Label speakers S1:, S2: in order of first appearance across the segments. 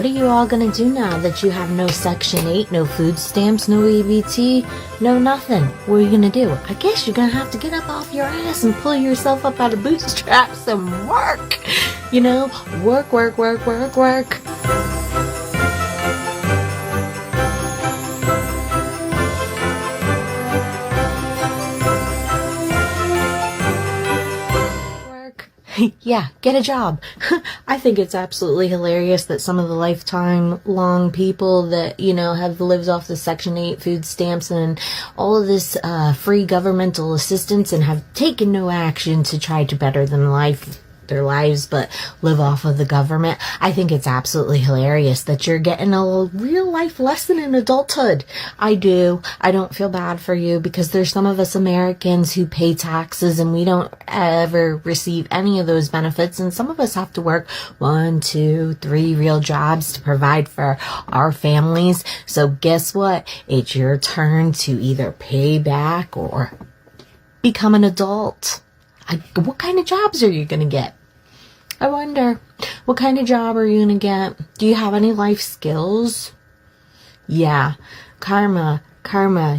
S1: What are you all gonna do now that you have no Section 8, no food stamps, no EBT, no nothing? What are you gonna do? I guess you're gonna have to get up off your ass and pull yourself up out of bootstraps and work. You know, work, work, work, work, work. Yeah, get a job. I think it's absolutely hilarious that some of the lifetime long people that, you know, have lived off the Section 8 food stamps and all of this free governmental assistance and have taken no action to try to better their lives, but live off of the government. I think it's absolutely hilarious that you're getting a real life lesson in adulthood. I do. I don't feel bad for you because there's some of us Americans who pay taxes and we don't ever receive any of those benefits. And some of us have to work 1, 2, 3 real jobs to provide for our families. So guess what? It's your turn to either pay back or become an adult. What kind of jobs are you going to get? I wonder, what kind of job are you going to get? Do you have any life skills? Yeah, karma.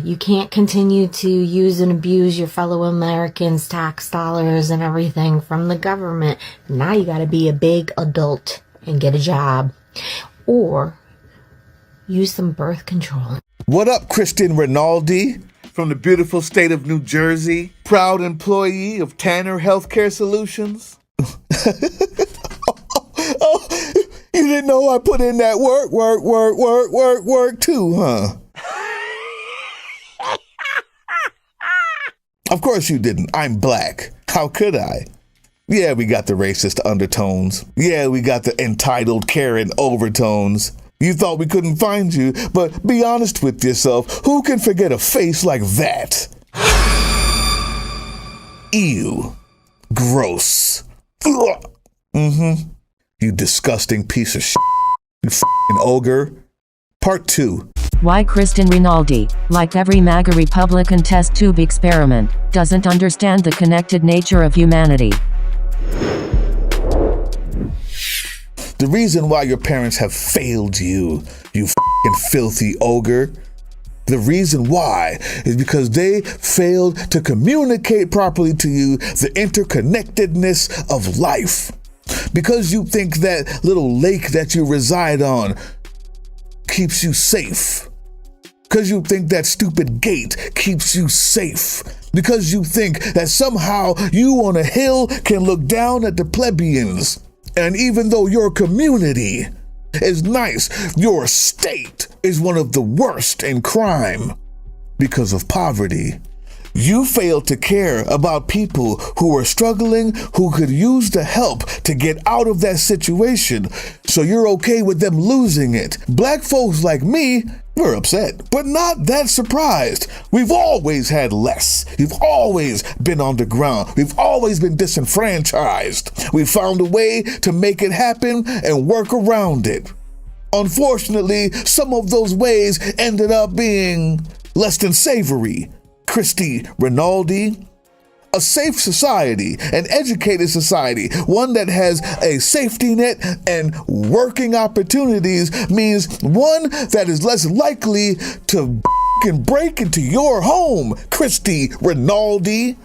S1: You can't continue to use and abuse your fellow Americans' tax dollars and everything from the government. Now you got to be a big adult and get a job. Or use some birth control.
S2: What up, Kristin Rinaldi? From the beautiful state of New Jersey, proud employee of Tanner Healthcare Solutions. Oh, you didn't know I put in that work too, huh? Of course you didn't. I'm black. How could I? Yeah, we got the racist undertones. Yeah, we got the entitled Karen overtones. You thought we couldn't find you, but be honest with yourself. Who can forget a face like that? Ew. Gross. You disgusting piece of shit. You f***ing ogre. Part 2.
S3: Why Kristin Rinaldi, like every MAGA Republican test tube experiment, doesn't understand the connected nature of humanity.
S2: The reason why your parents have failed you, you f***ing filthy ogre, the reason why is because they failed to communicate properly to you the interconnectedness of life. Because you think that little lake that you reside on keeps you safe. Because you think that stupid gate keeps you safe. Because you think that somehow you on a hill can look down at the plebeians. And even though your community is nice, your state is one of the worst in crime because of poverty. You fail to care about people who are struggling, who could use the help to get out of that situation, so you're okay with them losing it. Black folks like me, we're upset, but not that surprised. We've always had less. We've always been on the ground. We've always been disenfranchised. We found a way to make it happen and work around it. Unfortunately, some of those ways ended up being less than savory. Kristin Rinaldi. A safe society, an educated society, one that has a safety net and working opportunities means one that is less likely to break into your home. Kristin Rinaldi.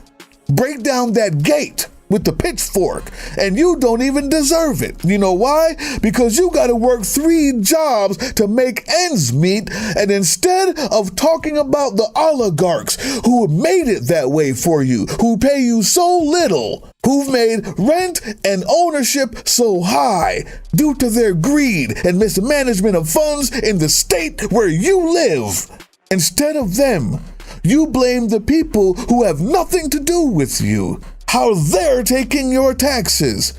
S2: Break down that gate with the pitchfork, and you don't even deserve it. You know why? Because you got to work 3 jobs to make ends meet, and instead of talking about the oligarchs who made it that way for you, who pay you so little, who've made rent and ownership so high due to their greed and mismanagement of funds in the state where you live, instead of them, you blame the people who have nothing to do with you. How they're taking your taxes.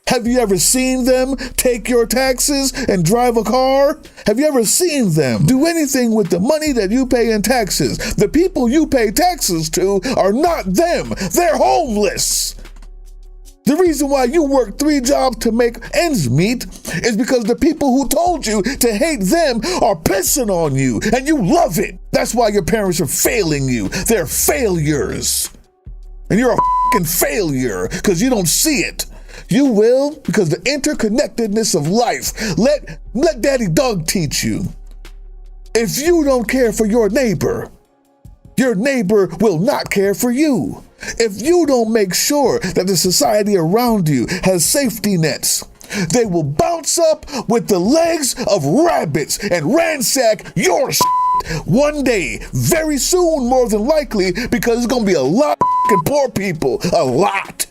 S2: Have you ever seen them take your taxes and drive a car? Have you ever seen them do anything with the money that you pay in taxes? The people you pay taxes to are not them. They're homeless. The reason why you work 3 jobs to make ends meet is because the people who told you to hate them are pissing on you, and you love it. That's why your parents are failing you. They're failures. And you're a fucking failure because you don't see it. You will, because the interconnectedness of life. Let Daddy Dog teach you. If you don't care for your neighbor will not care for you. If you don't make sure that the society around you has safety nets, they will bounce up with the legs of rabbits and ransack your shit one day, very soon, more than likely, because there's gonna be a lot of poor people, a lot.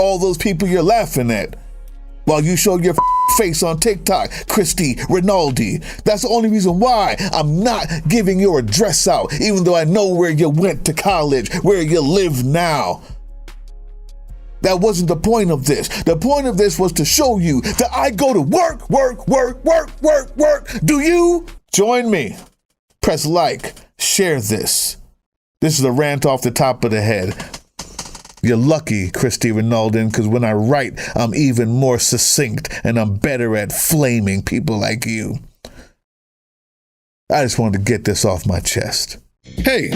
S2: All those people you're laughing at while you show your face on TikTok, Kristin Rinaldi. That's the only reason why I'm not giving your address out, even though I know where you went to college, where you live now. That wasn't the point of this. The point of this was to show you that I go to work. Do you? Join me. Press like, share this. This is a rant off the top of the head. You're lucky, Kristin Rinaldi, because when I write, I'm even more succinct and I'm better at flaming people like you. I just wanted to get this off my chest. Hey,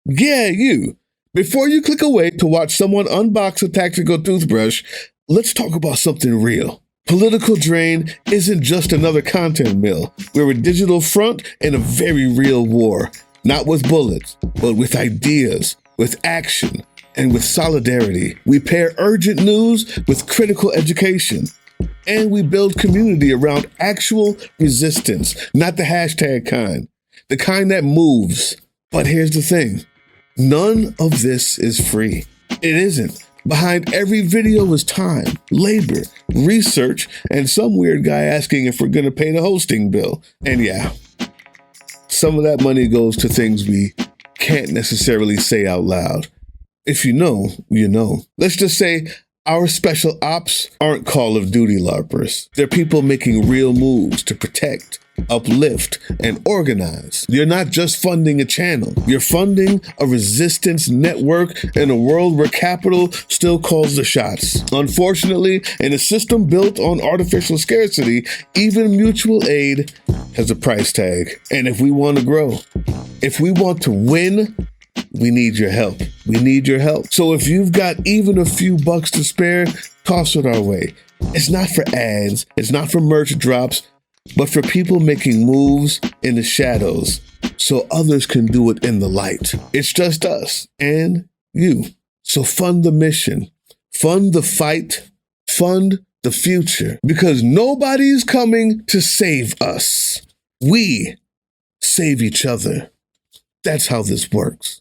S2: yeah, you. Before you click away to watch someone unbox a tactical toothbrush, let's talk about something real. Political Drain isn't just another content mill. We're a digital front in a very real war. Not with bullets, but with ideas, with action, and with solidarity. We pair urgent news with critical education. And we build community around actual resistance, not the hashtag kind. The kind that moves. But here's the thing. None of this is free. It isn't. Behind every video is time, labor, research, and some weird guy asking if we're going to pay the hosting bill. And yeah, some of that money goes to things we can't necessarily say out loud. If you know, you know. Let's just say our special ops aren't Call of Duty LARPers. They're people making real moves to protect, uplift, and organize. You're not just funding a channel. You're funding a resistance network in a world where capital still calls the shots. Unfortunately, in a system built on artificial scarcity, even mutual aid has a price tag. And if we want to grow, if we want to win, we need your help. We need your help. So if you've got even a few bucks to spare, toss it our way. It's not for ads. It's not for merch drops, but for people making moves in the shadows so others can do it in the light. It's just us and you. So fund the mission, fund the fight, fund the future, because nobody's coming to save us. We save each other. That's how this works.